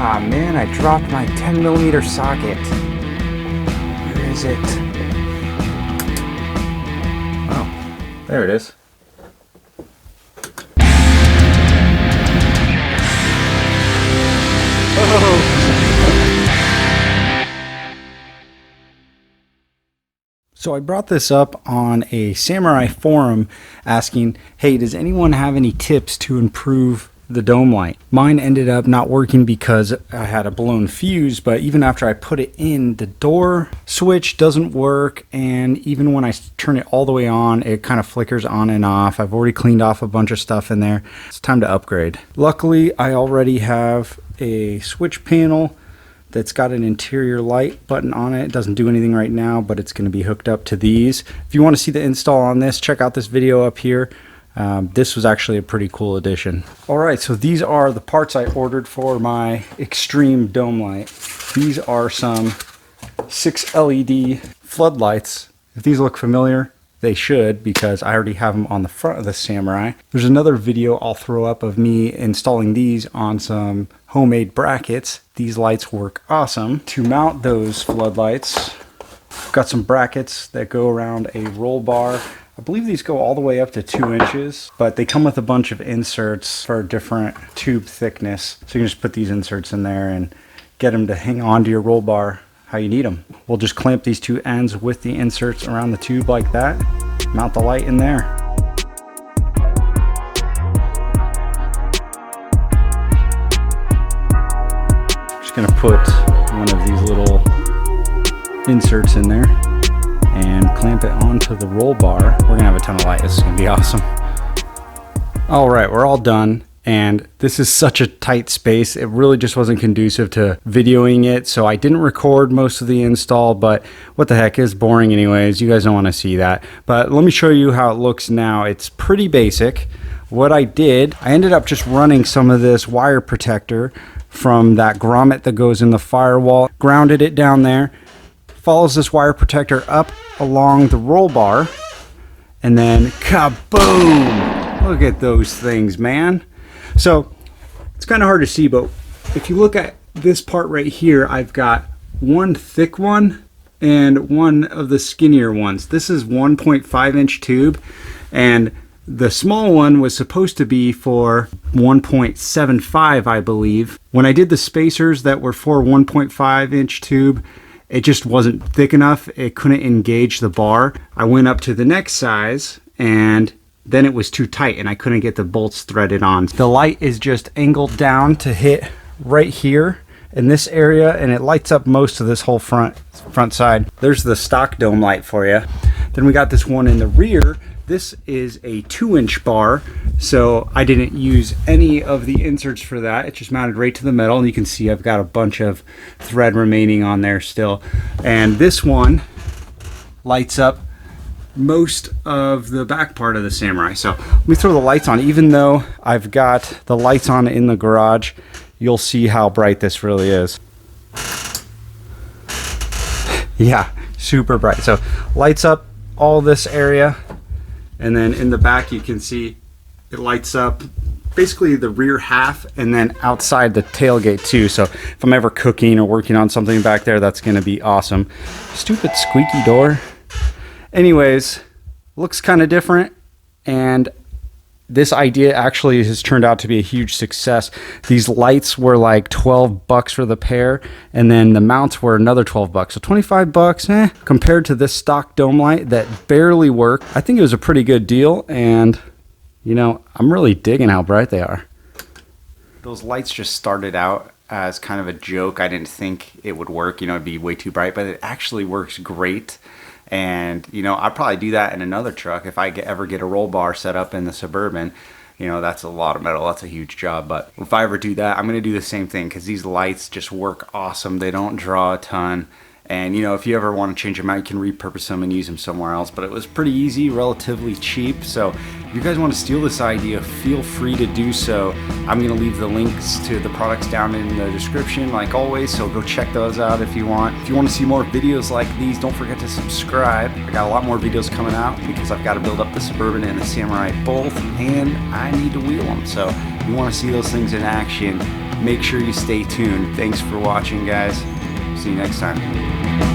Ah man, I dropped my 10mm socket. Where is it? Oh, there it is. So I brought this up on a Samurai forum asking, hey, does anyone have any tips to improve the dome light? Mine ended up not working because I had a blown fuse, but even after I put it in, the door switch doesn't work, and even when I turn it all the way on, it kind of flickers on and off. I've already cleaned off a bunch of stuff in there. It's time to upgrade. Luckily, I already have a switch panel that's got an interior light button on it. It doesn't do anything right now, but it's going to be hooked up to these. If you want to see the install on this, check out this video up here. This was actually a pretty cool addition. All right, so these are the parts I ordered for my Extreme dome light. These are some 6 LED floodlights. If these look familiar, they should, because I already have them on the front of the Samurai. There's another video I'll throw up of me installing these on some homemade brackets. These lights work awesome. To mount those floodlights, I've got some brackets that go around a roll bar. I believe these go all the way up to 2 inches, but they come with a bunch of inserts for different tube thickness. So you can just put these inserts in there and get them to hang on to your roll bar how you need them. We'll just clamp these 2 ends with the inserts around the tube like that. Mount the light in there. Just gonna put one of these little inserts in there and clamp it onto the roll bar. We're gonna have a ton of light. This is gonna be awesome. All right, we're all done. And this is such a tight space. It really just wasn't conducive to videoing it. So I didn't record most of the install, but what the heck, is boring anyways. You guys don't want to see that. But let me show you how it looks now. It's pretty basic. What I did, I ended up just running some of this wire protector from that grommet that goes in the firewall, grounded it down there, follows this wire protector up along the roll bar, and then kaboom! Look at those things, man. So it's kind of hard to see, but if you look at this part right here, I've got one thick one and one of the skinnier ones. This is 1.5 inch tube, and the small one was supposed to be for 1.75, I believe. When I did the spacers that were for 1.5 inch tube, it just wasn't thick enough. It couldn't engage the bar. I went up to the next size, and then it was too tight and I couldn't get the bolts threaded on. The light is just angled down to hit right here in this area, and it lights up most of this whole front side. There's the stock dome light for you. Then we got this one in the rear. This is a 2-inch bar, so I didn't use any of the inserts for that. It just mounted right to the metal, and you can see I've got a bunch of thread remaining on there still. And this one lights up most of the back part of the Samurai. So let me throw the lights on. Even though I've got the lights on in the garage, you'll see how bright this really is. Yeah, super bright. So lights up all this area, and then in the back you can see it lights up basically the rear half, and then outside the tailgate too. So if I'm ever cooking or working on something back there, that's going to be awesome. Stupid squeaky door. Anyways, looks kind of different, and this idea actually has turned out to be a huge success. These lights were like $12 for the pair, and then the mounts were another $12. So $25, compared to this stock dome light that barely worked. I think it was a pretty good deal, and you know, I'm really digging how bright they are. Those lights just started out as kind of a joke. I didn't think it would work, you know, it'd be way too bright, but it actually works great. And, you know, I'd probably do that in another truck if I ever get a roll bar set up in the Suburban. You know, that's a lot of metal. That's a huge job. But if I ever do that, I'm going to do the same thing, because these lights just work awesome. They don't draw a ton. And, you know, if you ever want to change them out, you can repurpose them and use them somewhere else. But it was pretty easy, relatively cheap. So if you guys want to steal this idea, feel free to do so. I'm going to leave the links to the products down in the description, like always. So go check those out if you want. If you want to see more videos like these, don't forget to subscribe. I got a lot more videos coming out, because I've got to build up the Suburban and the Samurai both, and I need to wheel them. So if you want to see those things in action, make sure you stay tuned. Thanks for watching, guys. See you next time.